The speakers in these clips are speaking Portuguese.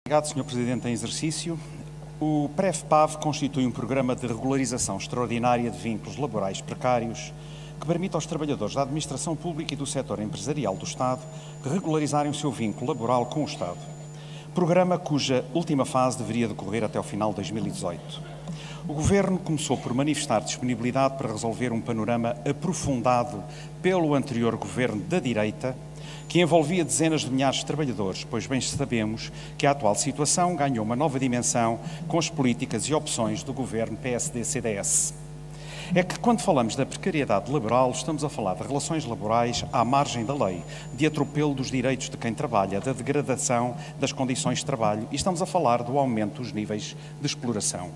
Obrigado, Sr. Presidente em exercício. O PREF-PAV constitui um programa de regularização extraordinária de vínculos laborais precários que permite aos trabalhadores da administração pública e do setor empresarial do Estado regularizarem o seu vínculo laboral com o Estado. Programa cuja última fase deveria decorrer até ao final de 2018. O Governo começou por manifestar disponibilidade para resolver um panorama aprofundado pelo anterior Governo da direita, que envolvia dezenas de milhares de trabalhadores, pois bem sabemos que a atual situação ganhou uma nova dimensão com as políticas e opções do Governo PSD-CDS. É que, quando falamos da precariedade laboral, estamos a falar de relações laborais à margem da lei, de atropelo dos direitos de quem trabalha, da degradação das condições de trabalho e estamos a falar do aumento dos níveis de exploração.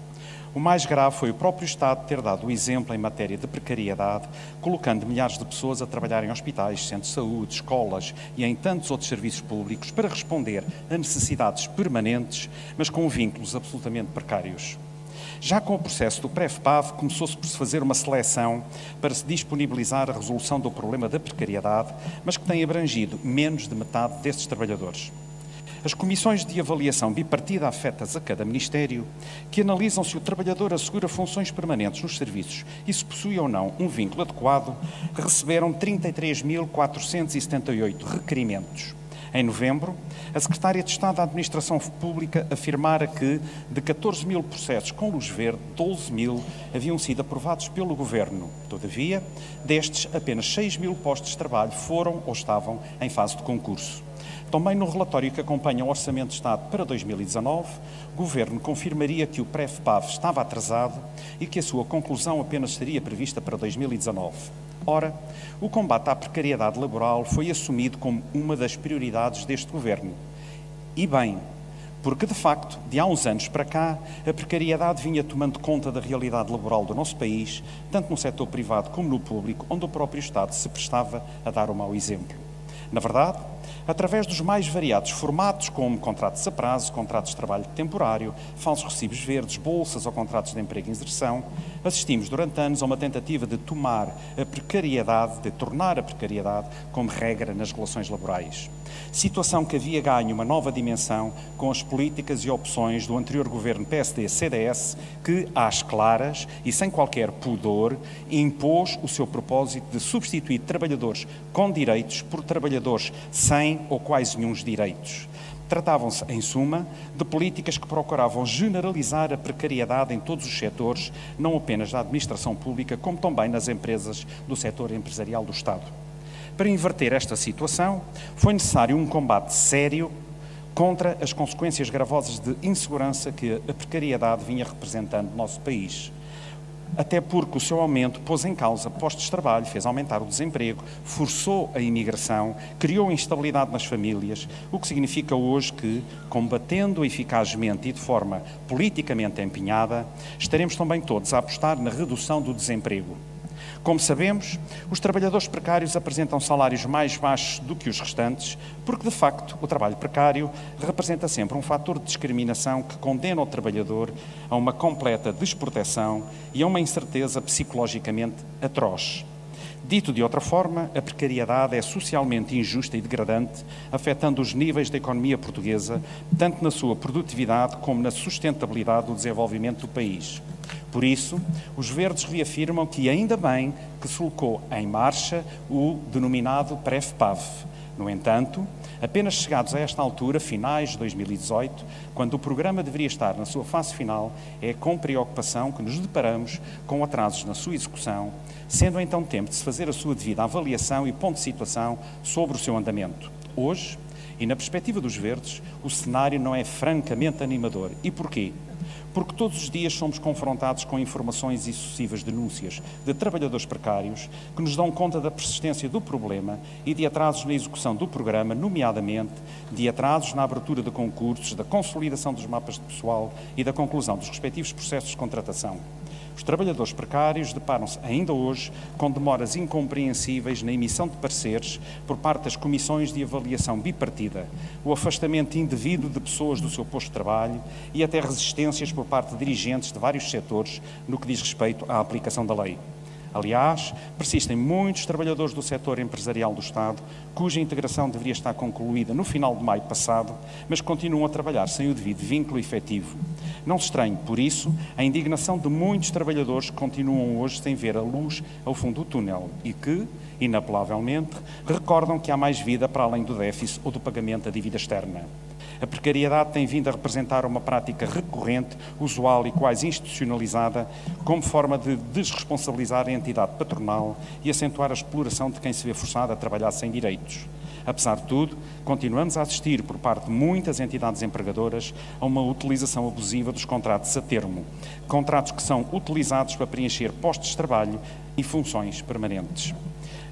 O mais grave foi o próprio Estado ter dado o exemplo em matéria de precariedade, colocando milhares de pessoas a trabalhar em hospitais, centros de saúde, escolas e em tantos outros serviços públicos para responder a necessidades permanentes, mas com vínculos absolutamente precários. Já com o processo do PREF-PAV, começou-se por se fazer uma seleção para se disponibilizar a resolução do problema da precariedade, mas que tem abrangido menos de metade destes trabalhadores. As comissões de avaliação bipartida afetas a cada Ministério, que analisam se o trabalhador assegura funções permanentes nos serviços e se possui ou não um vínculo adequado, receberam 33.478 requerimentos. Em novembro, a Secretária de Estado da Administração Pública afirmara que, de 14 mil processos com luz verde, 12 mil haviam sido aprovados pelo Governo. Todavia, destes, apenas 6 mil postos de trabalho foram ou estavam em fase de concurso. Também no relatório que acompanha o Orçamento de Estado para 2019, o Governo confirmaria que o PREF-PAV estava atrasado e que a sua conclusão apenas seria prevista para 2019. Ora, o combate à precariedade laboral foi assumido como uma das prioridades deste Governo. E bem, porque de facto, de há uns anos para cá, a precariedade vinha tomando conta da realidade laboral do nosso país, tanto no setor privado como no público, onde o próprio Estado se prestava a dar o mau exemplo. Na verdade, através dos mais variados formatos, como contratos a prazo, contratos de trabalho temporário, falsos recibos verdes, bolsas ou contratos de emprego e inserção, assistimos durante anos a uma tentativa de tornar a precariedade como regra nas relações laborais. Situação que havia ganho uma nova dimensão com as políticas e opções do anterior Governo PSD-CDS que, às claras e sem qualquer pudor, impôs o seu propósito de substituir trabalhadores com direitos por trabalhadores sem ou quase nenhum direitos. Tratavam-se, em suma, de políticas que procuravam generalizar a precariedade em todos os setores, não apenas da administração pública, como também nas empresas do setor empresarial do Estado. Para inverter esta situação, foi necessário um combate sério contra as consequências gravosas de insegurança que a precariedade vinha representando no nosso país. Até porque o seu aumento pôs em causa postos de trabalho, fez aumentar o desemprego, forçou a imigração, criou instabilidade nas famílias, o que significa hoje que, combatendo eficazmente e de forma politicamente empenhada, estaremos também todos a apostar na redução do desemprego. Como sabemos, os trabalhadores precários apresentam salários mais baixos do que os restantes, porque, de facto, o trabalho precário representa sempre um fator de discriminação que condena o trabalhador a uma completa desproteção e a uma incerteza psicologicamente atroz. Dito de outra forma, a precariedade é socialmente injusta e degradante, afetando os níveis da economia portuguesa, tanto na sua produtividade como na sustentabilidade do desenvolvimento do país. Por isso, os verdes reafirmam que ainda bem que se colocou em marcha o denominado PREF-PAV. No entanto, apenas chegados a esta altura, finais de 2018, quando o programa deveria estar na sua fase final, é com preocupação que nos deparamos com atrasos na sua execução, sendo então tempo de se fazer a sua devida avaliação e ponto de situação sobre o seu andamento. Hoje, e na perspectiva dos verdes, o cenário não é francamente animador. E porquê? Porque todos os dias somos confrontados com informações e sucessivas denúncias de trabalhadores precários que nos dão conta da persistência do problema e de atrasos na execução do programa, nomeadamente de atrasos na abertura de concursos, da consolidação dos mapas de pessoal e da conclusão dos respectivos processos de contratação. Os trabalhadores precários deparam-se ainda hoje com demoras incompreensíveis na emissão de pareceres por parte das comissões de avaliação bipartida, o afastamento indevido de pessoas do seu posto de trabalho e até resistências por parte de dirigentes de vários setores no que diz respeito à aplicação da lei. Aliás, persistem muitos trabalhadores do setor empresarial do Estado, cuja integração deveria estar concluída no final de maio passado, mas continuam a trabalhar sem o devido vínculo efetivo. Não se estranhe, por isso, a indignação de muitos trabalhadores que continuam hoje sem ver a luz ao fundo do túnel e que, inapelavelmente, recordam que há mais vida para além do déficit ou do pagamento da dívida externa. A precariedade tem vindo a representar uma prática recorrente, usual e quase institucionalizada, como forma de desresponsabilizar a entidade patronal e acentuar a exploração de quem se vê forçado a trabalhar sem direitos. Apesar de tudo, continuamos a assistir, por parte de muitas entidades empregadoras, a uma utilização abusiva dos contratos a termo. Contratos que são utilizados para preencher postos de trabalho e funções permanentes.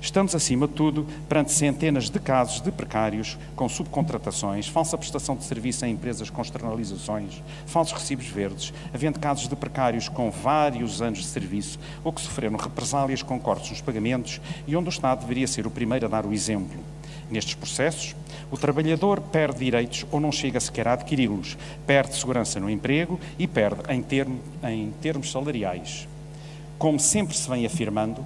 Estamos, acima de tudo, perante centenas de casos de precários com subcontratações, falsa prestação de serviço em empresas com externalizações, falsos recibos verdes, havendo casos de precários com vários anos de serviço ou que sofreram represálias com cortes nos pagamentos e onde o Estado deveria ser o primeiro a dar o exemplo. Nestes processos, o trabalhador perde direitos ou não chega sequer a adquiri-los, perde segurança no emprego e perde em termos salariais. Como sempre se vem afirmando,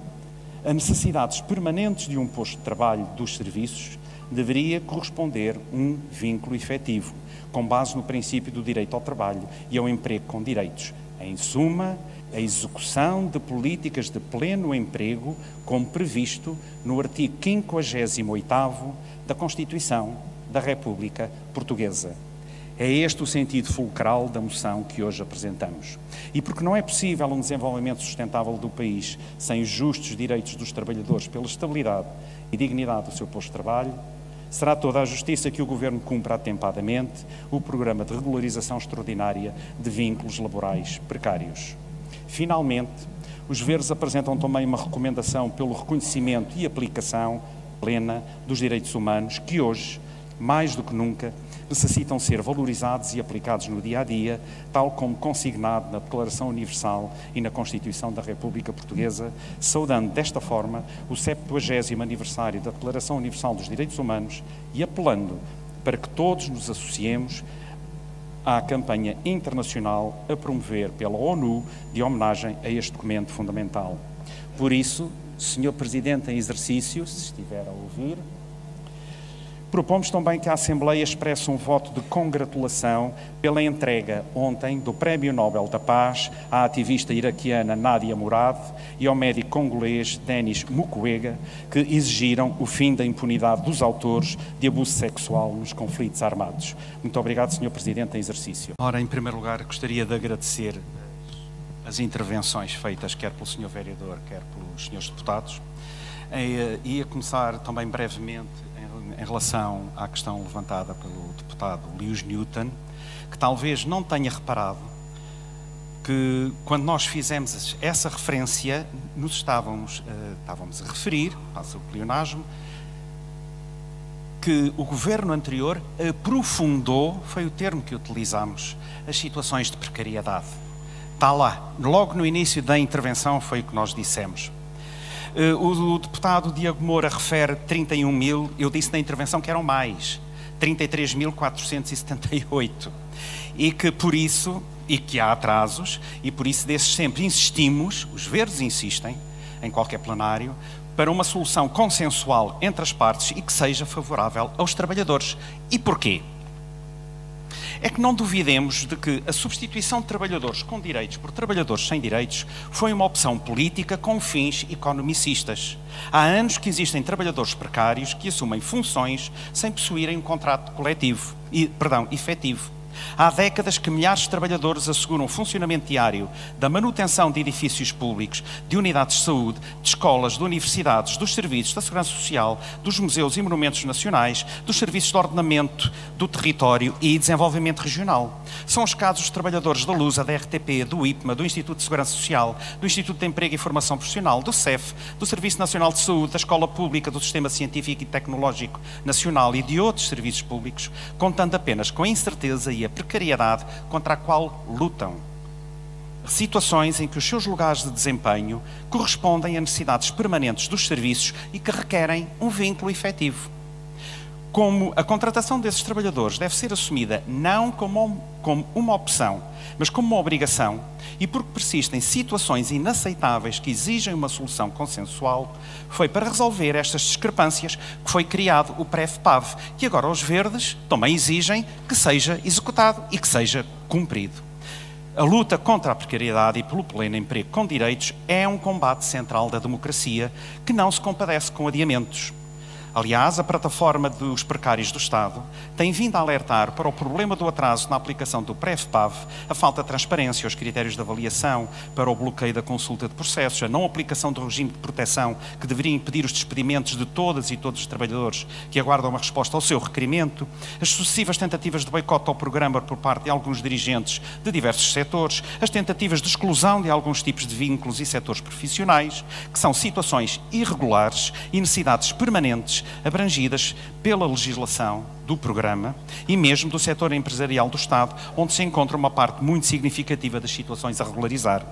a necessidades permanentes de um posto de trabalho dos serviços deveria corresponder um vínculo efetivo, com base no princípio do direito ao trabalho e ao emprego com direitos. Em suma, a execução de políticas de pleno emprego, como previsto no artigo 58º da Constituição da República Portuguesa. É este o sentido fulcral da moção que hoje apresentamos. E porque não é possível um desenvolvimento sustentável do país sem os justos direitos dos trabalhadores pela estabilidade e dignidade do seu posto de trabalho, será toda a justiça que o Governo cumpra atempadamente o programa de regularização extraordinária de vínculos laborais precários. Finalmente, os Verdes apresentam também uma recomendação pelo reconhecimento e aplicação plena dos direitos humanos que hoje, mais do que nunca, necessitam ser valorizados e aplicados no dia-a-dia, tal como consignado na Declaração Universal e na Constituição da República Portuguesa, saudando desta forma o 70º aniversário da Declaração Universal dos Direitos Humanos e apelando para que todos nos associemos à campanha internacional a promover pela ONU de homenagem a este documento fundamental. Por isso, Sr. Presidente em exercício, se estiver a ouvir, propomos também que a Assembleia expresse um voto de congratulação pela entrega ontem do Prémio Nobel da Paz à ativista iraquiana Nadia Murad e ao médico congolês Denis Mukwege, que exigiram o fim da impunidade dos autores de abuso sexual nos conflitos armados. Muito obrigado, Sr. Presidente em exercício. Ora, em primeiro lugar, gostaria de agradecer as intervenções feitas quer pelo Sr. Vereador, quer pelos Srs. Deputados. E a começar também brevemente em relação à questão levantada pelo deputado Lewis Newton, que talvez não tenha reparado que quando nós fizemos essa referência, nos estávamos a referir, passa o pleonasmo, que o governo anterior aprofundou, foi o termo que utilizámos, as situações de precariedade. Está lá, logo no início da intervenção foi o que nós dissemos. O deputado Diogo Moura refere 31 mil, eu disse na intervenção que eram mais, 33.478, e que por isso, e que há atrasos, e por isso desses sempre insistimos, os Verdes insistem, em qualquer plenário, para uma solução consensual entre as partes e que seja favorável aos trabalhadores. E porquê? É que não duvidemos de que a substituição de trabalhadores com direitos por trabalhadores sem direitos foi uma opção política com fins economicistas. Há anos que existem trabalhadores precários que assumem funções sem possuírem um contrato coletivo, efetivo. Há décadas que milhares de trabalhadores asseguram o funcionamento diário da manutenção de edifícios públicos, de unidades de saúde, de escolas, de universidades, dos serviços da segurança social, dos museus e monumentos nacionais, dos serviços de ordenamento do território e desenvolvimento regional. São os casos dos trabalhadores da Lusa, da RTP, do IPMA, do Instituto de Segurança Social, do Instituto de Emprego e Formação Profissional, do CEF, do Serviço Nacional de Saúde, da Escola Pública, do Sistema Científico e Tecnológico Nacional e de outros serviços públicos, contando apenas com a incerteza e a precariedade contra a qual lutam. Situações em que os seus lugares de desempenho correspondem a necessidades permanentes dos serviços e que requerem um vínculo efetivo. Como a contratação desses trabalhadores deve ser assumida não como como uma opção, mas como uma obrigação, e porque persistem situações inaceitáveis que exigem uma solução consensual, foi para resolver estas discrepâncias que foi criado o PREV-PAV, que agora os verdes também exigem que seja executado e que seja cumprido. A luta contra a precariedade e pelo pleno emprego com direitos é um combate central da democracia que não se compadece com adiamentos. Aliás, a plataforma dos precários do Estado tem vindo a alertar para o problema do atraso na aplicação do PREV-PAV, a falta de transparência, os critérios de avaliação, para o bloqueio da consulta de processos, a não aplicação do regime de proteção que deveria impedir os despedimentos de todas e todos os trabalhadores que aguardam uma resposta ao seu requerimento, as sucessivas tentativas de boicote ao programa por parte de alguns dirigentes de diversos setores, as tentativas de exclusão de alguns tipos de vínculos e setores profissionais, que são situações irregulares e necessidades permanentes abrangidas pela legislação do programa e mesmo do setor empresarial do Estado, onde se encontra uma parte muito significativa das situações a regularizar.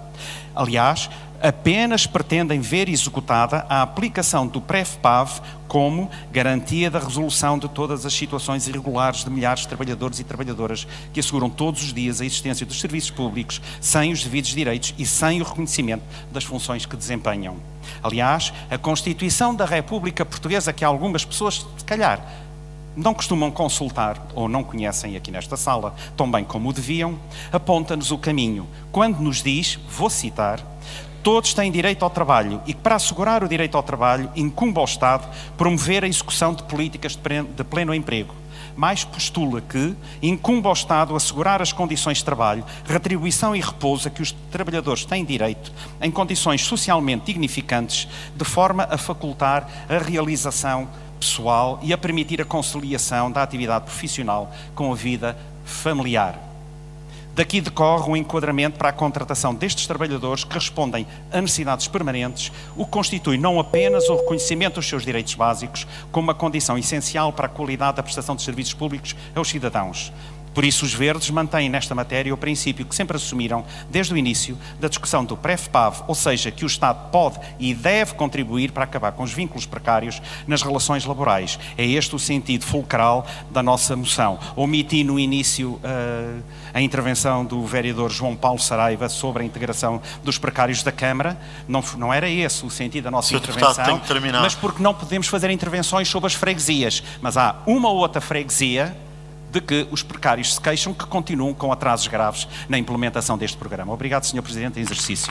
Aliás, apenas pretendem ver executada a aplicação do PREV-PAV como garantia da resolução de todas as situações irregulares de milhares de trabalhadores e trabalhadoras que asseguram todos os dias a existência dos serviços públicos sem os devidos direitos e sem o reconhecimento das funções que desempenham. Aliás, a Constituição da República Portuguesa, que algumas pessoas, se calhar, não costumam consultar ou não conhecem aqui nesta sala, tão bem como o deviam, aponta-nos o caminho, quando nos diz, vou citar, todos têm direito ao trabalho e que para assegurar o direito ao trabalho incumbe ao Estado promover a execução de políticas de pleno emprego. Mais postula que incumbe ao Estado assegurar as condições de trabalho, retribuição e repouso a que os trabalhadores têm direito em condições socialmente dignificantes, de forma a facultar a realização pessoal e a permitir a conciliação da atividade profissional com a vida familiar. Daqui decorre um enquadramento para a contratação destes trabalhadores que respondem a necessidades permanentes, o que constitui não apenas o reconhecimento dos seus direitos básicos, como uma condição essencial para a qualidade da prestação de serviços públicos aos cidadãos. Por isso, os verdes mantêm nesta matéria o princípio que sempre assumiram desde o início da discussão do PREV-PAV, ou seja, que o Estado pode e deve contribuir para acabar com os vínculos precários nas relações laborais. É este o sentido fulcral da nossa moção. Omiti no início a intervenção do vereador João Paulo Saraiva sobre a integração dos precários da Câmara. Não era esse o sentido da nossa intervenção, mas porque não podemos fazer intervenções sobre as freguesias. Mas há uma ou outra freguesia de que os precários se queixam que continuam com atrasos graves na implementação deste programa. Obrigado, Sr. Presidente, em exercício.